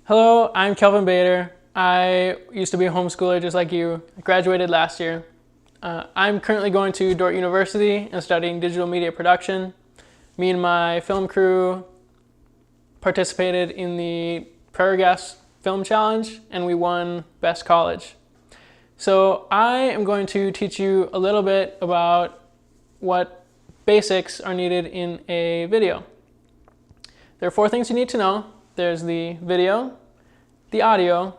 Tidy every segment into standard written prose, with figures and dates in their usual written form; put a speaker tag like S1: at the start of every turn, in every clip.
S1: Hello, I'm Kelvin Bader. I used to be a homeschooler just like you. I graduated last year. I'm currently going to Dordt University and studying digital media production. Me and my film crew participated in the Prairie Gas Film Challenge and we won Best College. So I am going to teach you a little bit about what basics are needed in a video. There are 4 things you need to know. There's the video, the audio,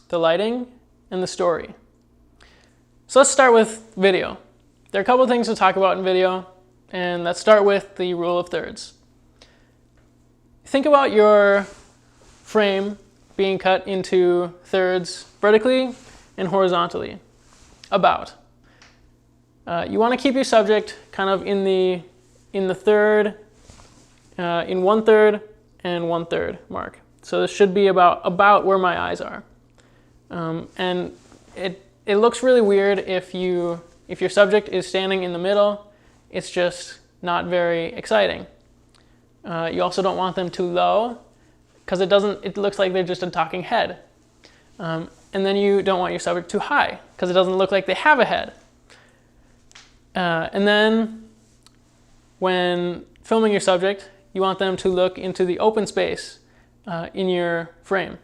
S1: the lighting, and the story. So let's start with video. There are a couple of things to talk about in video, and let's start with the rule of thirds. Think about your frame being cut into thirds vertically and horizontally, about. You want to keep your subject kind of in the third, in 1/3 and 1/3 mark. So this should be about where my eyes are. And it looks really weird if your subject is standing in the middle. It's just not very exciting. You also don't want them too low because it looks like they're just a talking head. And then you don't want your subject too high because it doesn't look like they have a head. And then when filming your subject, you want them to look into the open space in your frame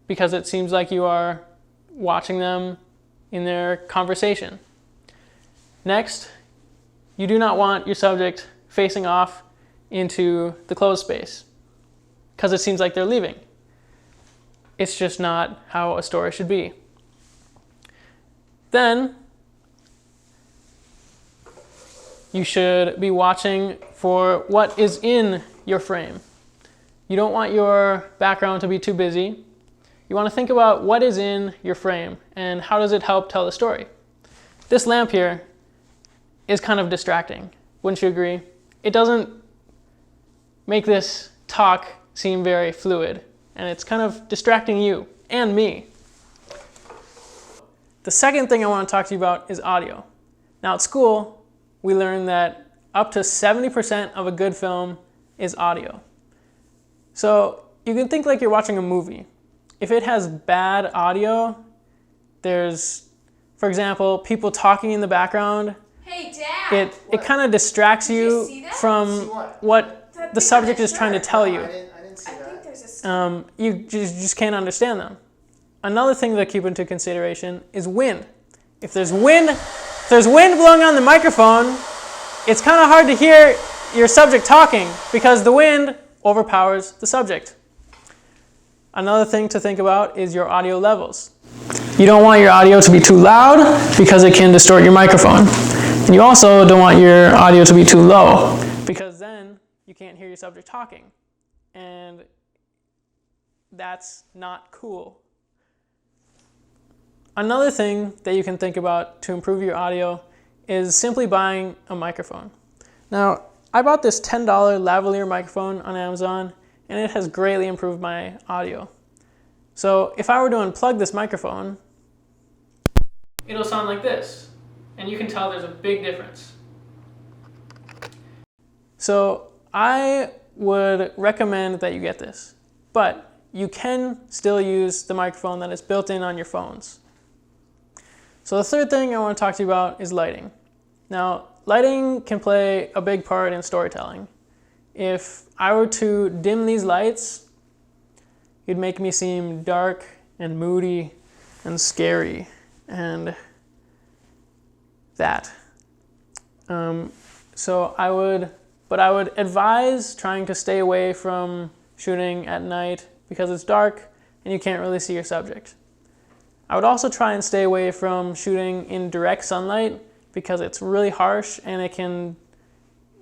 S1: because it seems like you are watching them in their conversation. Next, you do not want your subject facing off into the closed space because it seems like they're leaving. It's just not how a story should be. Then, you should be watching for what is in your frame. You don't want your background to be too busy. You want to think about what is in your frame and how does it help tell the story. This lamp here is kind of distracting, wouldn't you agree? It doesn't make this talk seem very fluid, and it's kind of distracting you and me. The second thing I want to talk to you about is audio. Now at school, we learned that up to 70% of a good film is audio. So you can think like you're watching a movie. If it has bad audio, there's, for example, people talking in the background.
S2: Hey, Dad!
S1: It kind of distracts you from what the subject is trying to tell you.
S3: I didn't see that.
S1: You just can't understand them. Another thing to keep into consideration is wind. If there's wind blowing on the microphone, it's kind of hard to hear your subject talking because the wind overpowers the subject. Another thing to think about is your audio levels. You don't want your audio to be too loud because it can distort your microphone. And you also don't want your audio to be too low because then you can't hear your subject talking. And that's not cool. Another thing that you can think about to improve your audio is simply buying a microphone. Now, I bought this $10 lavalier microphone on Amazon, and it has greatly improved my audio. So if I were to unplug this microphone, it'll sound like this, and you can tell there's a big difference. So I would recommend that you get this, but you can still use the microphone that is built in on your phones. So the third thing I want to talk to you about is lighting. Now, lighting can play a big part in storytelling. If I were to dim these lights, it'd make me seem dark and moody and scary and that. I would advise trying to stay away from shooting at night because it's dark and you can't really see your subject. I would also try and stay away from shooting in direct sunlight because it's really harsh and it can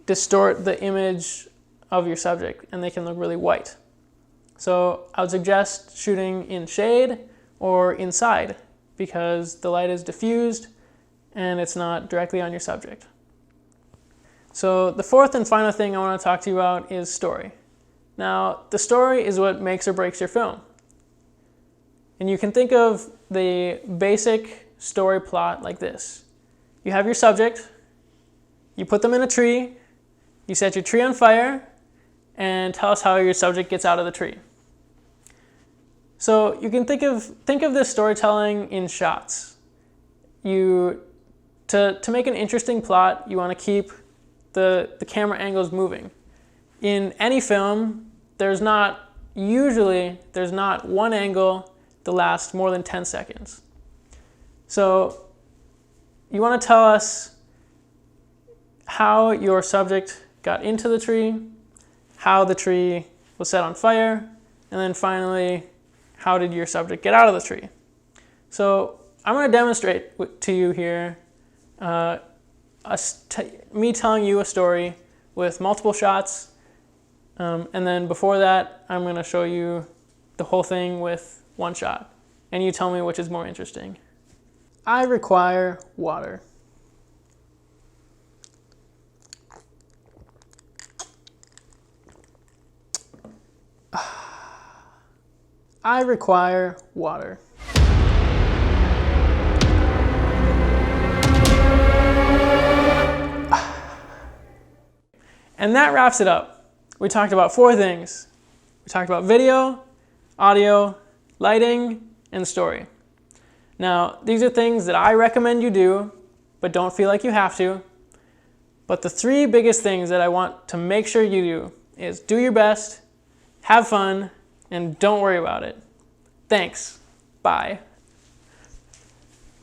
S1: distort the image of your subject and they can look really white. So I would suggest shooting in shade or inside because the light is diffused and it's not directly on your subject. So the fourth and final thing I want to talk to you about is story. Now, the story is what makes or breaks your film. And you can think of the basic story plot like this. You have your subject, you put them in a tree, you set your tree on fire, and tell us how your subject gets out of the tree. So you can think of this storytelling in shots. To make an interesting plot, you want to keep the camera angles moving. In any film, there's not one angle that lasts more than 10 seconds. So you want to tell us how your subject got into the tree, how the tree was set on fire, and then finally, how did your subject get out of the tree? So I'm going to demonstrate to you here me telling you a story with multiple shots, and then before that, I'm going to show you the whole thing with one shot, and you tell me which is more interesting. I require water. I require water. And that wraps it up. We talked about 4 things. We talked about video, audio, lighting, and story. Now, these are things that I recommend you do, but don't feel like you have to. But the 3 biggest things that I want to make sure you do is do your best, have fun, and don't worry about it. Thanks. Bye.